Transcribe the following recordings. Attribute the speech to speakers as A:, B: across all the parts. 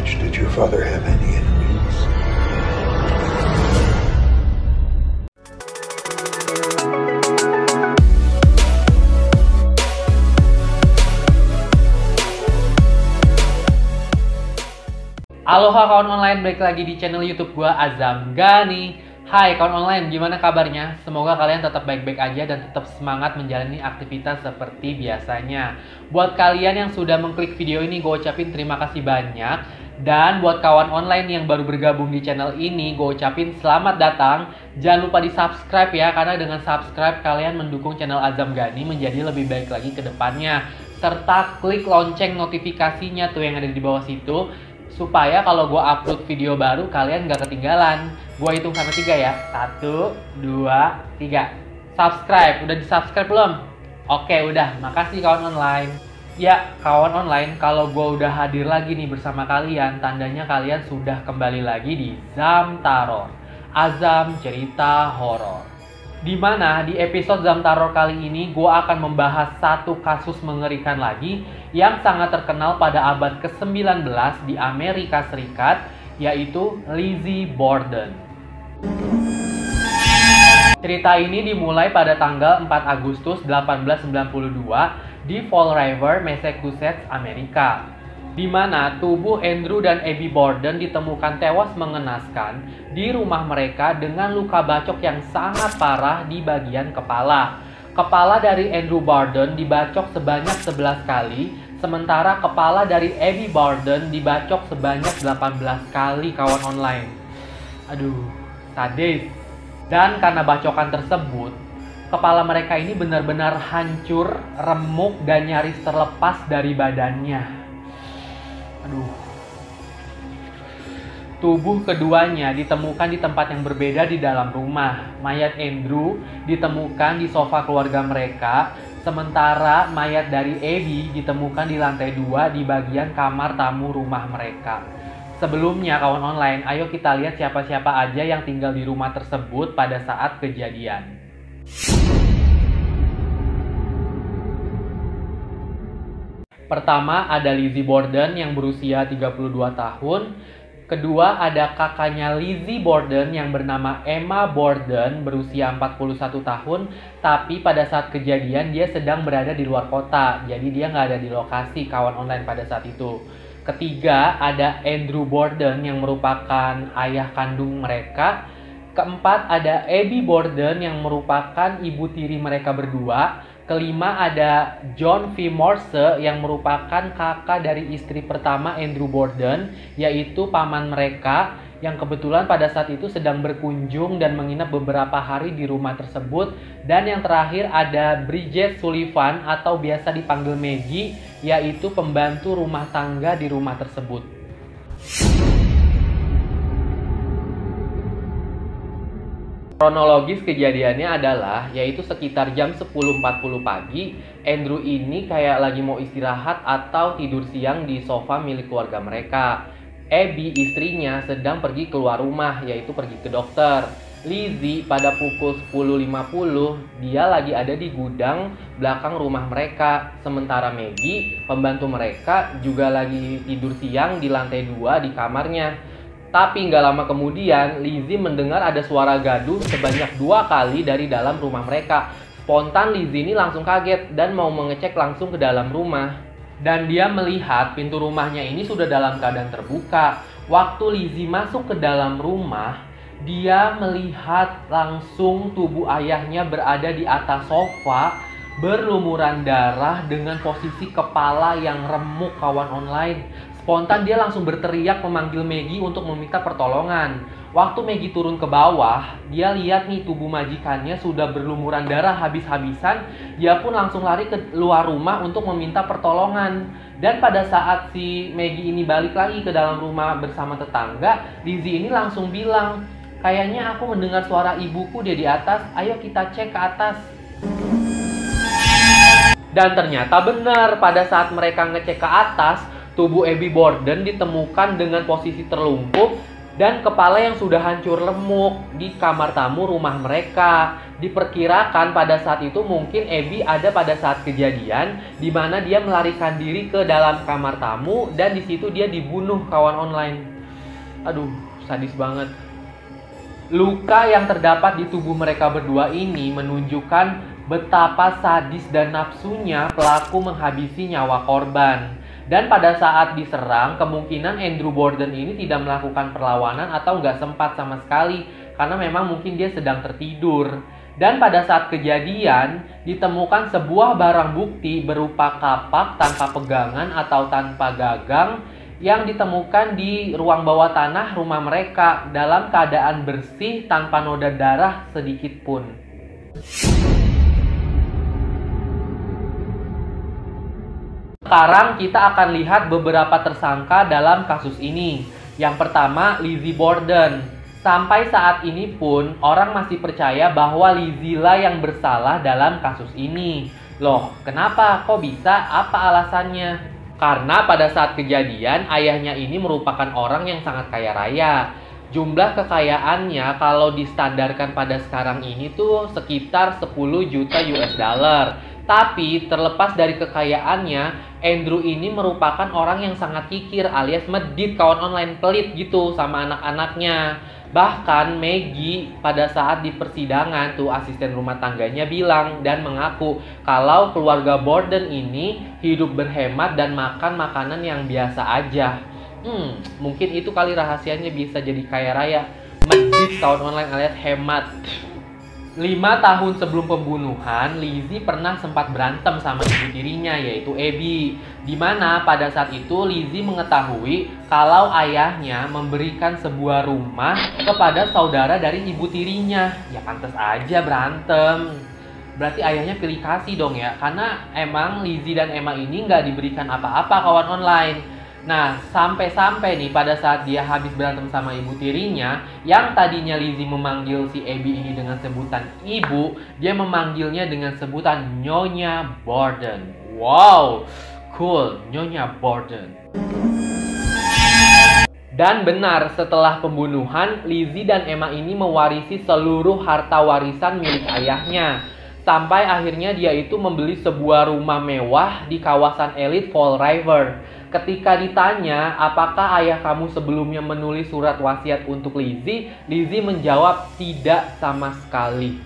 A: age did your father have any enemies?
B: Aloha kawan online, balik lagi di channel YouTube gua Azam Gani. Hai kawan online, gimana kabarnya? Semoga kalian tetap baik-baik aja dan tetap semangat menjalani aktivitas seperti biasanya. Buat kalian yang sudah mengklik video ini, gue ucapin terima kasih banyak. Dan buat kawan online yang baru bergabung di channel ini, gue ucapin selamat datang. Jangan lupa di subscribe ya, karena dengan subscribe kalian mendukung channel Azam Gani menjadi lebih baik lagi ke depannya. Serta klik lonceng notifikasinya tuh yang ada di bawah situ, supaya kalau gue upload video baru kalian gak ketinggalan. Gue hitung sampai 3 ya. 1, 2, 3. Subscribe. Udah di subscribe belum? Oke udah, makasih kawan online. Ya kawan online, kalau gue udah hadir lagi nih bersama kalian, tandanya kalian sudah kembali lagi di Zamtaror, Azam Cerita Horor. Dimana di episode Zamtaror kali ini gue akan membahas satu kasus mengerikan lagi yang sangat terkenal pada abad ke-19 di Amerika Serikat, yaitu Lizzie Borden. Cerita ini dimulai pada tanggal 4 Agustus 1892 di Fall River, Massachusetts, Amerika, di mana tubuh Andrew dan Abby Borden ditemukan tewas mengenaskan di rumah mereka dengan luka bacok yang sangat parah di bagian kepala. Kepala dari Andrew Borden dibacok sebanyak 11 kali, sementara kepala dari Abby Borden dibacok sebanyak 18 kali kawan online. Aduh, sadis. Dan karena bacokan tersebut, kepala mereka ini benar-benar hancur, remuk, dan nyaris terlepas dari badannya. Aduh. Tubuh keduanya ditemukan di tempat yang berbeda di dalam rumah. Mayat Andrew ditemukan di sofa keluarga mereka, sementara mayat dari Abby ditemukan di lantai 2 di bagian kamar tamu rumah mereka. Sebelumnya kawan online, ayo kita lihat siapa-siapa aja yang tinggal di rumah tersebut pada saat kejadian. Pertama ada Lizzie Borden yang berusia 32 tahun. Kedua ada kakaknya Lizzie Borden yang bernama Emma Borden berusia 41 tahun. Tapi pada saat kejadian dia sedang berada di luar kota, jadi dia nggak ada di lokasi kawan online pada saat itu. Ketiga ada Andrew Borden yang merupakan ayah kandung mereka. Keempat ada Abby Borden yang merupakan ibu tiri mereka berdua. Kelima ada John V. Morse yang merupakan kakak dari istri pertama Andrew Borden, yaitu paman mereka yang kebetulan pada saat itu sedang berkunjung dan menginap beberapa hari di rumah tersebut. Dan yang terakhir ada Bridget Sullivan atau biasa dipanggil Maggie, yaitu pembantu rumah tangga di rumah tersebut. Kronologis kejadiannya adalah yaitu sekitar jam 10.40 pagi, Andrew ini kayak lagi mau istirahat atau tidur siang di sofa milik keluarga mereka. Abby istrinya sedang pergi keluar rumah, yaitu pergi ke dokter. Lizzie pada pukul 10.50 dia lagi ada di gudang belakang rumah mereka. Sementara Maggie, pembantu mereka, juga lagi tidur siang di lantai 2 di kamarnya. Tapi nggak lama kemudian, Lizzie mendengar ada suara gaduh sebanyak 2 kali dari dalam rumah mereka. Spontan Lizzie ini langsung kaget dan mau mengecek langsung ke dalam rumah. Dan dia melihat pintu rumahnya ini sudah dalam keadaan terbuka. Waktu Lizzie masuk ke dalam rumah, dia melihat langsung tubuh ayahnya berada di atas sofa, berlumuran darah dengan posisi kepala yang remuk kawan online. Spontan dia langsung berteriak memanggil Maggie untuk meminta pertolongan. Waktu Maggie turun ke bawah, dia lihat nih tubuh majikannya sudah berlumuran darah habis-habisan. Dia pun langsung lari ke luar rumah untuk meminta pertolongan. Dan pada saat si Maggie ini balik lagi ke dalam rumah bersama tetangga, Lizzie ini langsung bilang, "Kayaknya aku mendengar suara ibuku dia di atas, ayo kita cek ke atas." Dan ternyata benar, pada saat mereka ngecek ke atas, tubuh Abby Borden ditemukan dengan posisi terlungkup dan kepala yang sudah hancur remuk di kamar tamu rumah mereka. Diperkirakan pada saat itu mungkin Abby ada pada saat kejadian di mana dia melarikan diri ke dalam kamar tamu dan di situ dia dibunuh kawan online. Aduh, sadis banget. Luka yang terdapat di tubuh mereka berdua ini menunjukkan betapa sadis dan nafsunya pelaku menghabisi nyawa korban. Dan pada saat diserang, kemungkinan Andrew Borden ini tidak melakukan perlawanan atau nggak sempat sama sekali karena memang mungkin dia sedang tertidur. Dan pada saat kejadian, ditemukan sebuah barang bukti berupa kapak tanpa pegangan atau tanpa gagang yang ditemukan di ruang bawah tanah rumah mereka dalam keadaan bersih tanpa noda darah sedikit pun. Sekarang kita akan lihat beberapa tersangka dalam kasus ini. Yang pertama, Lizzie Borden. Sampai saat ini pun orang masih percaya bahwa Lizzie lah yang bersalah dalam kasus ini. Loh, kenapa? Kok bisa? Apa alasannya? Karena pada saat kejadian, ayahnya ini merupakan orang yang sangat kaya raya. Jumlah kekayaannya kalau distandarkan pada sekarang ini tuh sekitar 10 juta US dollar. Tapi terlepas dari kekayaannya, Andrew ini merupakan orang yang sangat kikir alias medit, kawan online, pelit gitu sama anak-anaknya. Bahkan Maggie pada saat di persidangan tuh asisten rumah tangganya bilang dan mengaku kalau keluarga Borden ini hidup berhemat dan makan makanan yang biasa aja. Mungkin itu kali rahasianya bisa jadi kaya raya. Medit, kawan online, alias hemat. 5 tahun sebelum pembunuhan, Lizzie pernah sempat berantem sama ibu tirinya yaitu Abby. Dimana pada saat itu Lizzie mengetahui kalau ayahnya memberikan sebuah rumah kepada saudara dari ibu tirinya. Ya pantas aja berantem. Berarti ayahnya pilih kasih dong ya, karena emang Lizzie dan Emma ini nggak diberikan apa-apa kawan online. Nah, sampai-sampai nih pada saat dia habis berantem sama ibu tirinya, yang tadinya Lizzie memanggil si Abby ini dengan sebutan ibu, dia memanggilnya dengan sebutan Nyonya Borden. Wow, cool, Nyonya Borden. Dan benar, setelah pembunuhan, Lizzie dan Emma ini mewarisi seluruh harta warisan milik ayahnya. Sampai akhirnya dia itu membeli sebuah rumah mewah di kawasan elit Fall River. Ketika ditanya, apakah ayah kamu sebelumnya menulis surat wasiat untuk Lizzie? Lizzie menjawab tidak sama sekali.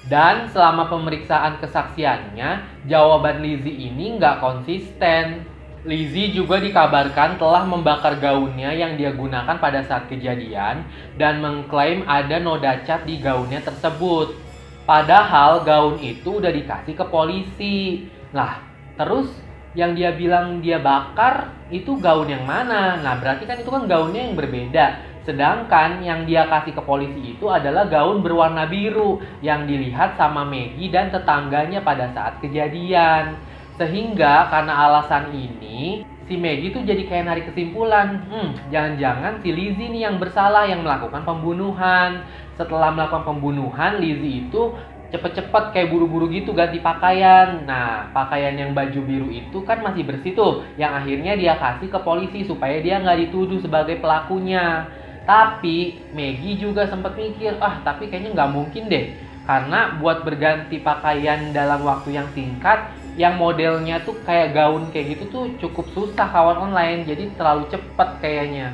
B: Dan selama pemeriksaan kesaksiannya, jawaban Lizzie ini nggak konsisten. Lizzie juga dikabarkan telah membakar gaunnya yang dia gunakan pada saat kejadian dan mengklaim ada noda cat di gaunnya tersebut. Padahal gaun itu udah dikasih ke polisi. Lah, terus yang dia bilang dia bakar itu gaun yang mana? Nah, berarti kan itu kan gaunnya yang berbeda. Sedangkan yang dia kasih ke polisi itu adalah gaun berwarna biru yang dilihat sama Maggie dan tetangganya pada saat kejadian. Sehingga karena alasan ini, si Maggie tuh jadi kayak narik kesimpulan, jangan-jangan si Lizzie nih yang bersalah yang melakukan pembunuhan. Setelah melakukan pembunuhan, Lizzie itu cepet-cepet kayak buru-buru gitu ganti pakaian. Nah, pakaian yang baju biru itu kan masih bersih tuh, yang akhirnya dia kasih ke polisi supaya dia nggak dituduh sebagai pelakunya. Tapi Maggie juga sempat mikir, tapi kayaknya nggak mungkin deh, karena buat berganti pakaian dalam waktu yang singkat, yang modelnya tuh kayak gaun kayak gitu tuh cukup susah kawan online, jadi terlalu cepet kayaknya.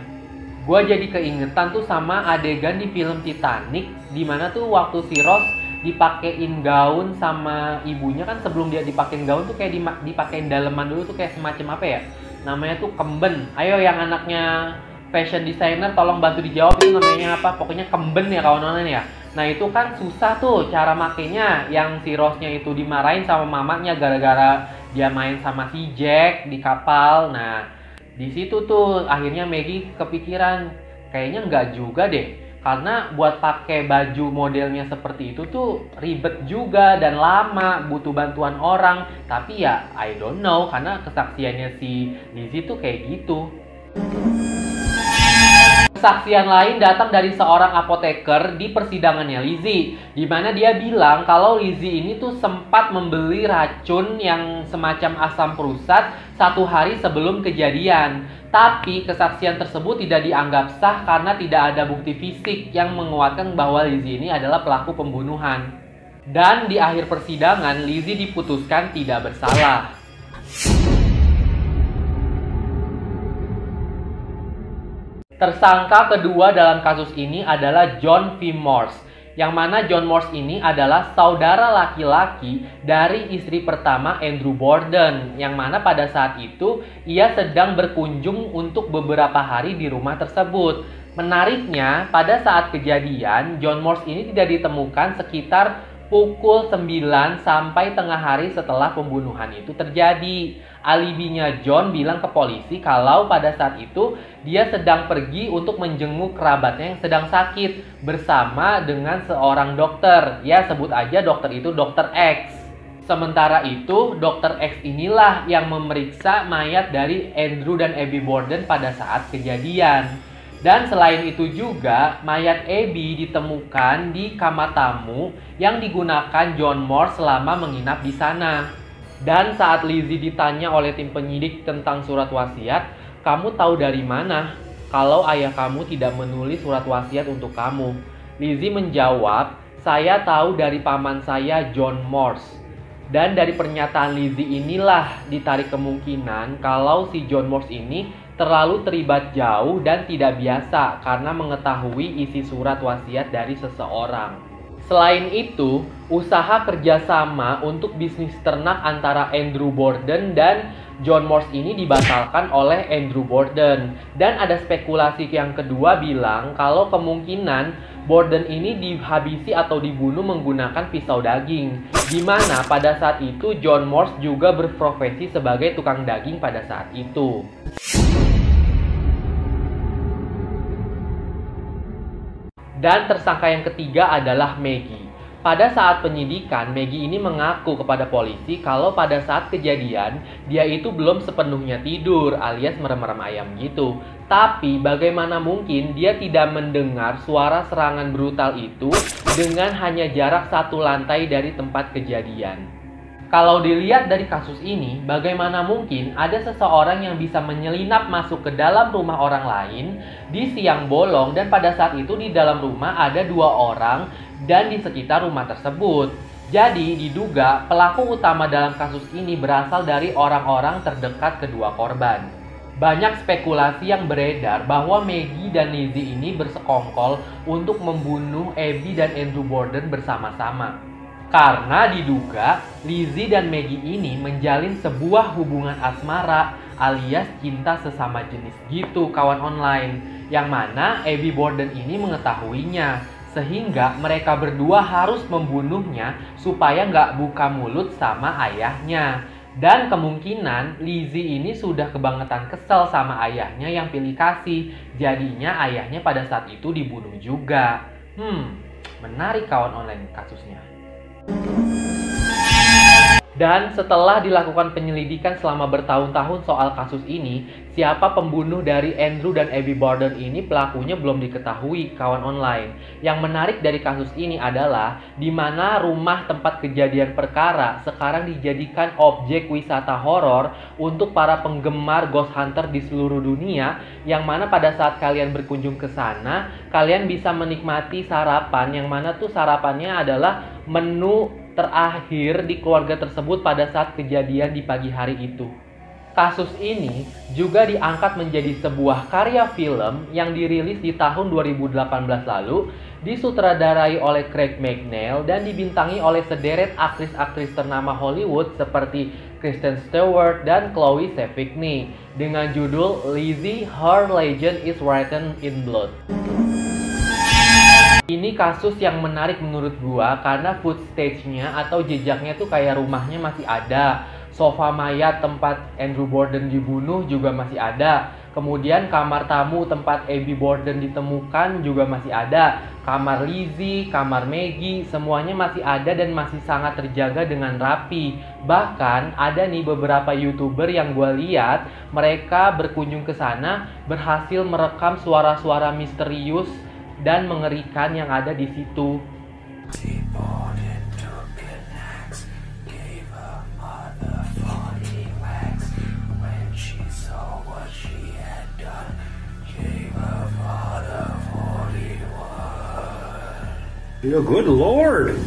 B: Gue jadi keingetan tuh sama adegan di film Titanic, dimana tuh waktu si Rose dipakein gaun sama ibunya, kan sebelum dia dipakein gaun tuh kayak dipakein daleman dulu tuh kayak semacam apa ya, namanya tuh kemben. Ayo yang anaknya fashion designer tolong bantu dijawab itu namanya apa, pokoknya kemben ya kawan-kawan ya. Nah itu kan susah tuh cara makainya, yang si Rose-nya itu dimarahin sama mamanya gara-gara dia main sama si Jack di kapal. Nah di situ tuh akhirnya Maggie kepikiran, kayaknya nggak juga deh, karena buat pakai baju modelnya seperti itu tuh ribet juga dan lama, butuh bantuan orang. Tapi ya I don't know, karena kesaksiannya si Lizzie tuh kayak gitu. Kesaksian lain datang dari seorang apoteker di persidangannya Lizzy, di mana dia bilang kalau Lizzy ini tuh sempat membeli racun yang semacam asam prusat 1 hari sebelum kejadian. Tapi kesaksian tersebut tidak dianggap sah karena tidak ada bukti fisik yang menguatkan bahwa Lizzy ini adalah pelaku pembunuhan. Dan di akhir persidangan, Lizzy diputuskan tidak bersalah. Tersangka kedua dalam kasus ini adalah John V. Morse, yang mana John Morse ini adalah saudara laki-laki dari istri pertama Andrew Borden, yang mana pada saat itu ia sedang berkunjung untuk beberapa hari di rumah tersebut. Menariknya, pada saat kejadian, John Morse ini tidak ditemukan sekitar pukul 9 sampai tengah hari setelah pembunuhan itu terjadi. Alibinya John bilang ke polisi kalau pada saat itu dia sedang pergi untuk menjenguk kerabatnya yang sedang sakit bersama dengan seorang dokter. Ya, sebut aja dokter itu Dokter X. Sementara itu, Dokter X inilah yang memeriksa mayat dari Andrew dan Abby Borden pada saat kejadian. Dan selain itu juga, mayat Abby ditemukan di kamar tamu yang digunakan John Morse selama menginap di sana. Dan saat Lizzy ditanya oleh tim penyidik tentang surat wasiat, "Kamu tahu dari mana kalau ayah kamu tidak menulis surat wasiat untuk kamu?" Lizzy menjawab, "Saya tahu dari paman saya John Morse." Dan dari pernyataan Lizzy inilah ditarik kemungkinan kalau si John Morse ini terlalu terlibat jauh dan tidak biasa karena mengetahui isi surat wasiat dari seseorang. Selain itu, usaha kerjasama untuk bisnis ternak antara Andrew Borden dan John Morse ini dibatalkan oleh Andrew Borden. Dan ada spekulasi yang kedua bilang kalau kemungkinan Borden ini dihabisi atau dibunuh menggunakan pisau daging. Di mana pada saat itu John Morse juga berprofesi sebagai tukang daging pada saat itu. Dan tersangka yang ketiga adalah Maggie. Pada saat penyidikan, Maggie ini mengaku kepada polisi kalau pada saat kejadian dia itu belum sepenuhnya tidur alias merem-merem ayam gitu. Tapi bagaimana mungkin dia tidak mendengar suara serangan brutal itu dengan hanya jarak 1 lantai dari tempat kejadian. Kalau dilihat dari kasus ini, bagaimana mungkin ada seseorang yang bisa menyelinap masuk ke dalam rumah orang lain di siang bolong dan pada saat itu di dalam rumah ada 2 orang dan di sekitar rumah tersebut. Jadi diduga pelaku utama dalam kasus ini berasal dari orang-orang terdekat kedua korban. Banyak spekulasi yang beredar bahwa Maggie dan Lizzy ini bersekongkol untuk membunuh Abby dan Andrew Borden bersama-sama. Karena diduga Lizzy dan Maggie ini menjalin sebuah hubungan asmara alias cinta sesama jenis gitu kawan online. Yang mana Abby Borden ini mengetahuinya. Sehingga mereka berdua harus membunuhnya supaya nggak buka mulut sama ayahnya. Dan kemungkinan Lizzy ini sudah kebangetan kesel sama ayahnya yang pilih kasih. Jadinya ayahnya pada saat itu dibunuh juga. Menarik kawan online kasusnya. Dan setelah dilakukan penyelidikan selama bertahun-tahun soal kasus ini, siapa pembunuh dari Andrew dan Abby Borden ini pelakunya belum diketahui kawan online. Yang menarik dari kasus ini adalah di mana rumah tempat kejadian perkara sekarang dijadikan objek wisata horor untuk para penggemar ghost hunter di seluruh dunia, yang mana pada saat kalian berkunjung ke sana, kalian bisa menikmati sarapan, yang mana tuh sarapannya adalah menu terakhir di keluarga tersebut pada saat kejadian di pagi hari itu. Kasus ini juga diangkat menjadi sebuah karya film yang dirilis di tahun 2018 lalu, disutradarai oleh Craig McNeil dan dibintangi oleh sederet aktris-aktris ternama Hollywood seperti Kristen Stewart dan Chloe Sevigny dengan judul Lizzy, Her Legend is Written in Blood. Ini kasus yang menarik menurut gua karena footage-nya atau jejaknya tuh kayak rumahnya masih ada. Sofa mayat tempat Andrew Borden dibunuh juga masih ada. Kemudian kamar tamu tempat Abby Borden ditemukan juga masih ada. Kamar Lizzie, kamar Maggie, semuanya masih ada dan masih sangat terjaga dengan rapi. Bahkan ada nih beberapa YouTuber yang gue lihat, mereka berkunjung ke sana berhasil merekam suara-suara misterius dan mengerikan yang ada di situ.
A: Good Lord!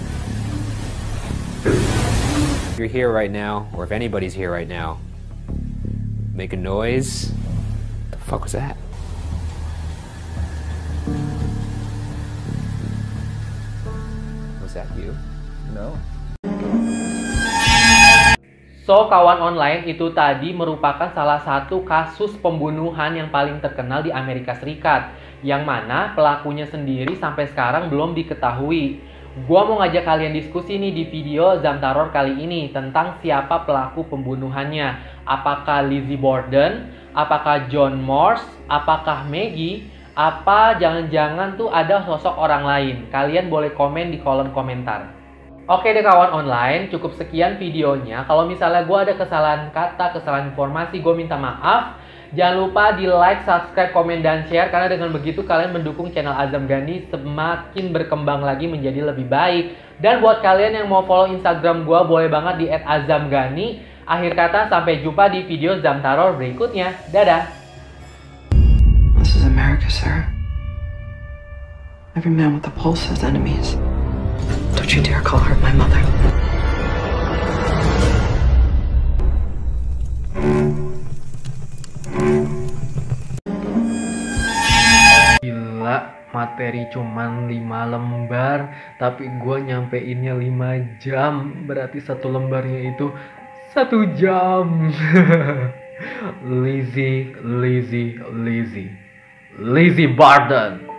C: If you're here right now, or if anybody's here right now, make a noise. What the fuck was that? Was that you? No.
B: So, kawan online, itu tadi merupakan salah satu kasus pembunuhan yang paling terkenal di Amerika Serikat, yang mana pelakunya sendiri sampai sekarang belum diketahui. Gua mau ngajak kalian diskusi nih di video Zamtaror kali ini tentang siapa pelaku pembunuhannya. Apakah Lizzie Borden? Apakah John Morse? Apakah Maggie? Apa jangan-jangan tuh ada sosok orang lain? Kalian boleh komen di kolom komentar. Oke deh kawan online, cukup sekian videonya. Kalau misalnya gue ada kesalahan kata, kesalahan informasi, gue minta maaf. Jangan lupa di like, subscribe, komen, dan share. Karena dengan begitu kalian mendukung channel Azam Gani semakin berkembang lagi menjadi lebih baik. Dan buat kalian yang mau follow Instagram gue, boleh banget di @azamgani. Akhir kata, sampai jumpa di video Zamtaror berikutnya. Dadah!
D: This is America, sir. Every man with a pulse has enemies. Don't you dare call her my mother.
B: Gila, materi cuman 5 lembar, tapi gue nyampeinnya 5 jam. Berarti satu lembarnya itu 1 jam. Lizzie Borden.